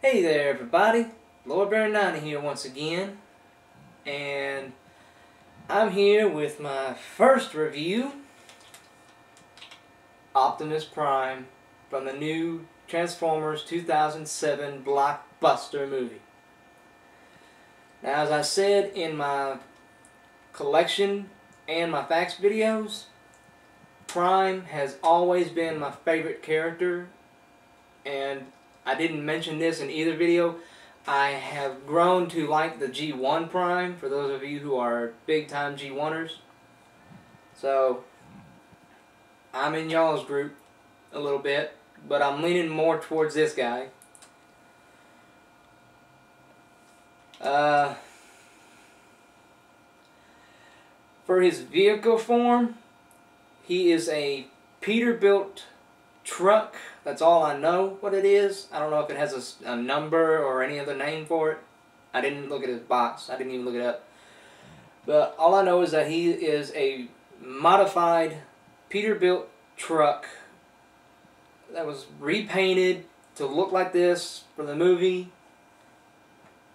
Hey there everybody, Lord Baron 90 here once again, and I'm here with my first review, Optimus Prime, from the new Transformers 2007 blockbuster movie. Now, as I said in my collection and my facts videos, Prime has always been my favorite character, and I didn't mention this in either video. I have grown to like the G1 Prime, for those of you who are big time G1ers. So, I'm in y'all's group a little bit, but I'm leaning more towards this guy. For his vehicle form, he is a Peterbilt truck. That's all I know what it is. I don't know if it has a number or any other name for it. I didn't look at his box. I didn't even look it up. But all I know is that he is a modified Peterbilt truck that was repainted to look like this for the movie.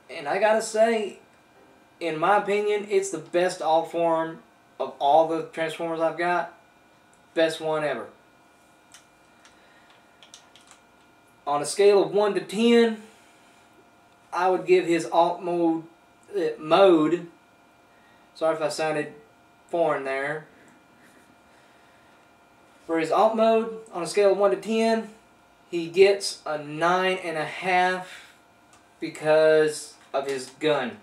And I gotta say, in my opinion, it's the best alt form of all the Transformers I've got. Best one ever. On a scale of 1 to 10, I would give his alt mode, sorry if I sounded foreign there. For his alt mode, on a scale of 1 to 10, he gets a 9.5 because of his gun.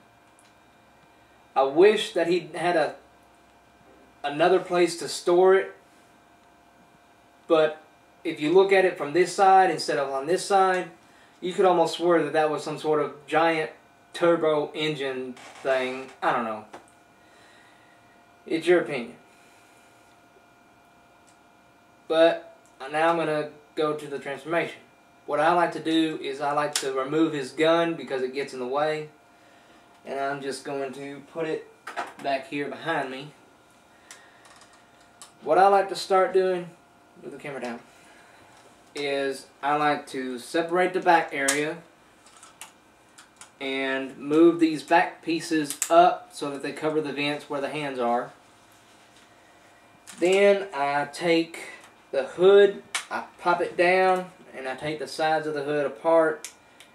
I wish that he had another place to store it, but if you look at it from this side instead of on this side, you could almost swear that that was some sort of giant turbo engine thing. I don't know. It's your opinion. But now I'm going to go to the transformation. What I like to do is I like to remove his gun because it gets in the way. And I'm just going to put it back here behind me. What I like to start doing, move the camera down, is I like to separate the back area and move these back pieces up so that they cover the vents where the hands are. Then I take the hood, I pop it down, and I take the sides of the hood apart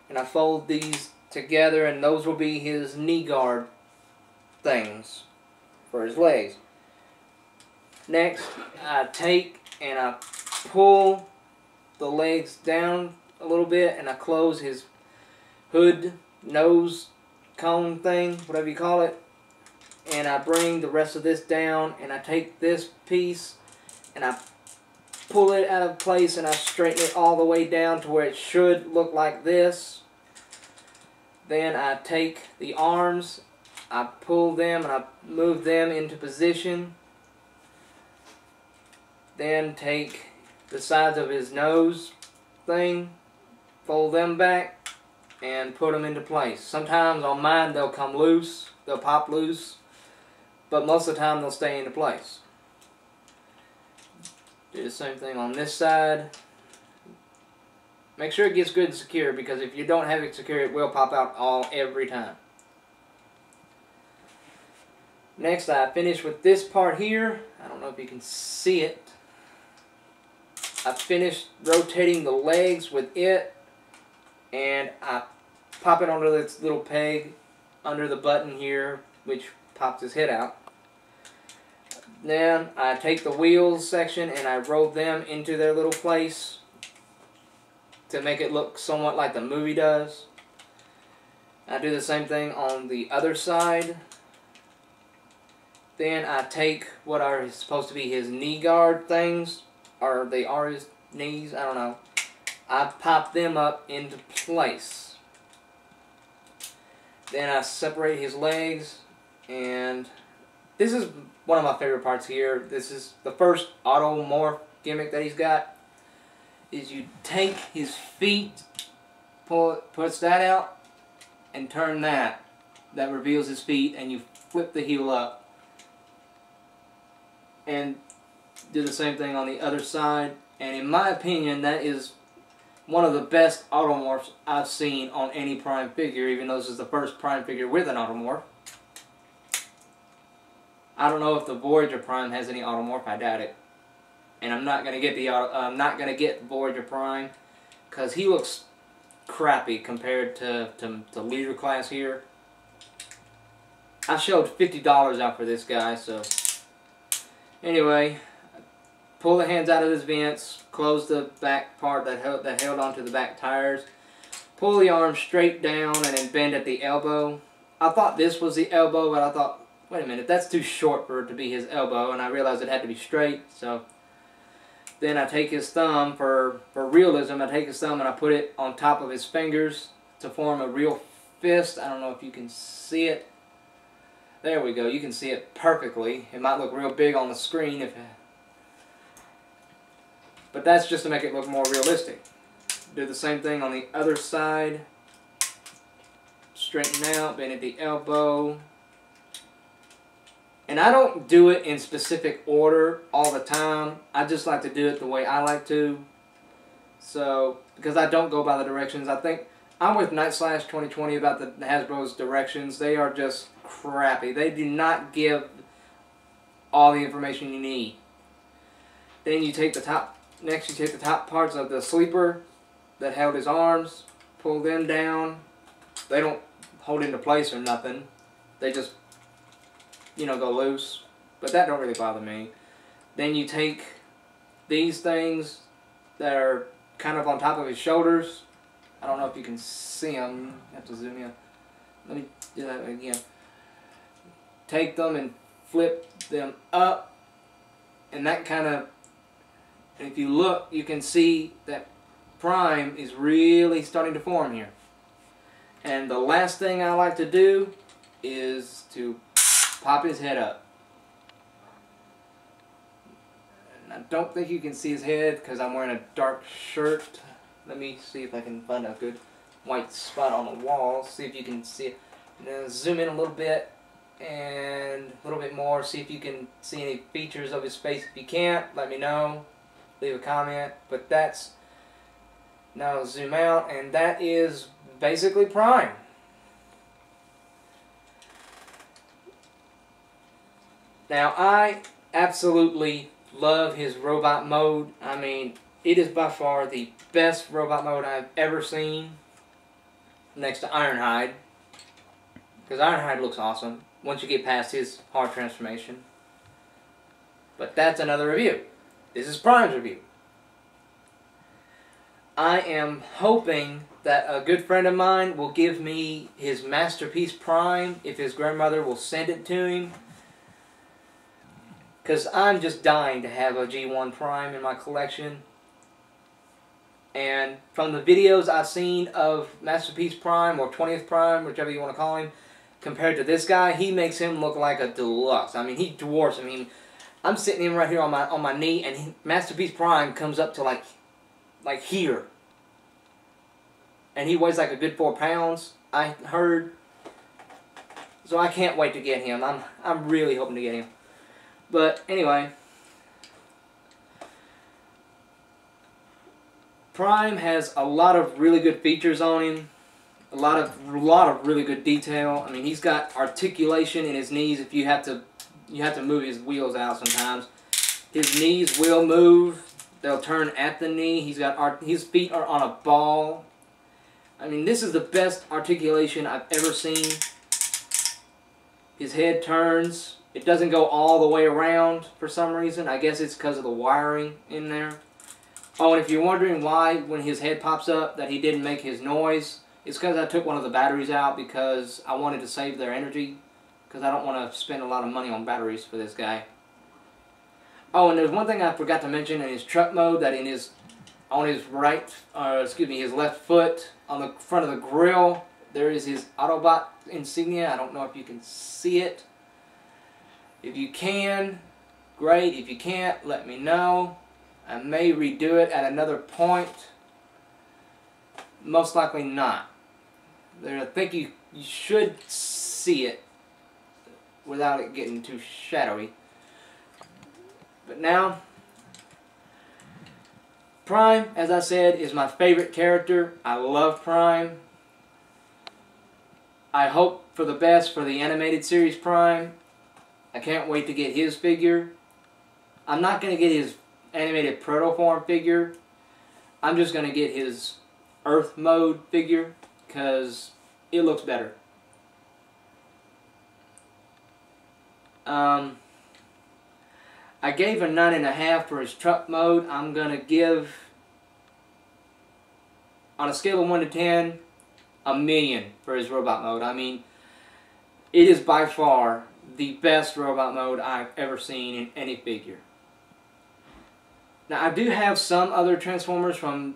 and I fold these together, and those will be his knee guard things for his legs. Next, I take and I pull the legs down a little bit, and I close his hood, nose, cone thing, whatever you call it, and I bring the rest of this down, and I take this piece and I pull it out of place and I straighten it all the way down to where it should look like this. Then I take the arms, I pull them and I move them into position. Then take the sides of his nose thing, fold them back, and put them into place. Sometimes on mine they'll come loose, they'll pop loose, but most of the time they'll stay into place. Do the same thing on this side. Make sure it gets good and secure, because if you don't have it secure, it will pop out every time. Next, I finish with this part here. I don't know if you can see it. I finished rotating the legs with it, and I pop it onto this little peg under the button here, which pops his head out. Then I take the wheels section and I roll them into their little place to make it look somewhat like the movie does. I do the same thing on the other side. Then I take what are supposed to be his knee guard things, or they are his knees, I don't know. I pop them up into place. Then I separate his legs, and this is one of my favorite parts here. This is the first auto morph gimmick that he's got. Is you take his feet, puts that out, and turn that. That reveals his feet, and you flip the heel up. And do the same thing on the other side. And in my opinion, that is one of the best automorphs I've seen on any Prime figure, even though this is the first Prime figure with an automorph. I don't know if the Voyager Prime has any automorph. I doubt it. And I'm not gonna get Voyager Prime because he looks crappy compared to leader class here. I showed $50 out for this guy, so anyway, pull the hands out of his vents, close the back part that held onto the back tires, pull the arm straight down and then bend at the elbow. I thought this was the elbow, but I thought, wait a minute, that's too short for it to be his elbow, and I realized it had to be straight, so then I take his thumb, for realism, I take his thumb and I put it on top of his fingers to form a real fist. I don't know if you can see it. There we go, you can see it perfectly. It might look real big on the screen, but that's just to make it look more realistic. Do the same thing on the other side. Straighten out, bend at the elbow. And I don't do it in specific order all the time. I just like to do it the way I like to. So, because I don't go by the directions. I think I'm with Night/Slash 2020 about the Hasbro's directions. They are just crappy. They do not give all the information you need. Then you take the top, next you take the top parts of the sleeper that held his arms, pull them down. They don't hold into place or nothing. They just, you know, go loose, but that don't really bother me. Then you take these things that are kind of on top of his shoulders. I don't know if you can see them. You have to zoom in. Let me do that again. Take them and flip them up, and that kind of, if you look, you can see that Prime is really starting to form here. And the last thing I like to do is to pop his head up. And I don't think you can see his head because I'm wearing a dark shirt. Let me see if I can find a good white spot on the wall. See if you can see it. Now zoom in a little bit and a little bit more. See if you can see any features of his face. If you can't, let me know. Leave a comment. But that's, now zoom out, and that is basically Prime. Now, I absolutely love his robot mode. I mean, it is by far the best robot mode I've ever seen, next to Ironhide. Because Ironhide looks awesome once you get past his hard transformation. But that's another review. This is Prime's review. I am hoping that a good friend of mine will give me his Masterpiece Prime if his grandmother will send it to him. Because I'm just dying to have a G1 Prime in my collection. And from the videos I've seen of Masterpiece Prime, or 20th Prime, whichever you want to call him, compared to this guy, he makes him look like a deluxe. I mean, he dwarfs him. I mean, I'm sitting him right here on my knee, and Masterpiece Prime comes up to like here. And he weighs like a good 4 pounds, I heard. So I can't wait to get him. I'm really hoping to get him. But anyway, Prime has a lot of really good features on him. A lot of really good detail. I mean, he's got articulation in his knees. If you have to move his wheels out sometimes. His knees will move. They'll turn at the knee. His feet are on a ball. I mean, this is the best articulation I've ever seen. His head turns. It doesn't go all the way around for some reason. I guess it's because of the wiring in there. Oh, and if you're wondering why, when his head pops up, that he didn't make his noise, it's because I took one of the batteries out because I wanted to save their energy. Because I don't want to spend a lot of money on batteries for this guy. Oh, and there's one thing I forgot to mention in his truck mode, that his left foot, on the front of the grill, there is his Autobot insignia. I don't know if you can see it. If you can, great. If you can't, let me know. I may redo it at another point. Most likely not. I think you should see it without it getting too shadowy. But now, Prime, as I said, is my favorite character. I love Prime. I hope for the best for the animated series Prime. I can't wait to get his figure. I'm not going to get his animated protoform figure. I'm just going to get his Earth mode figure because it looks better. I gave a 9.5 for his truck mode. I'm going to give, on a scale of 1 to 10, a million for his robot mode. I mean, it is by far the best robot mode I've ever seen in any figure. Now, I do have some other Transformers from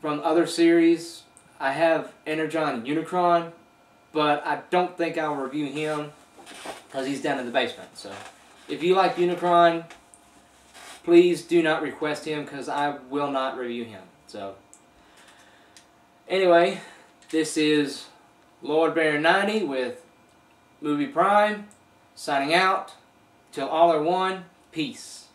other series. I have Energon and Unicron, but I don't think I'll review him because he's down in the basement. So, if you like Unicron, please do not request him because I will not review him. So, anyway, this is Lord Bear 90 with Movie Prime, signing out. Till all are one, peace.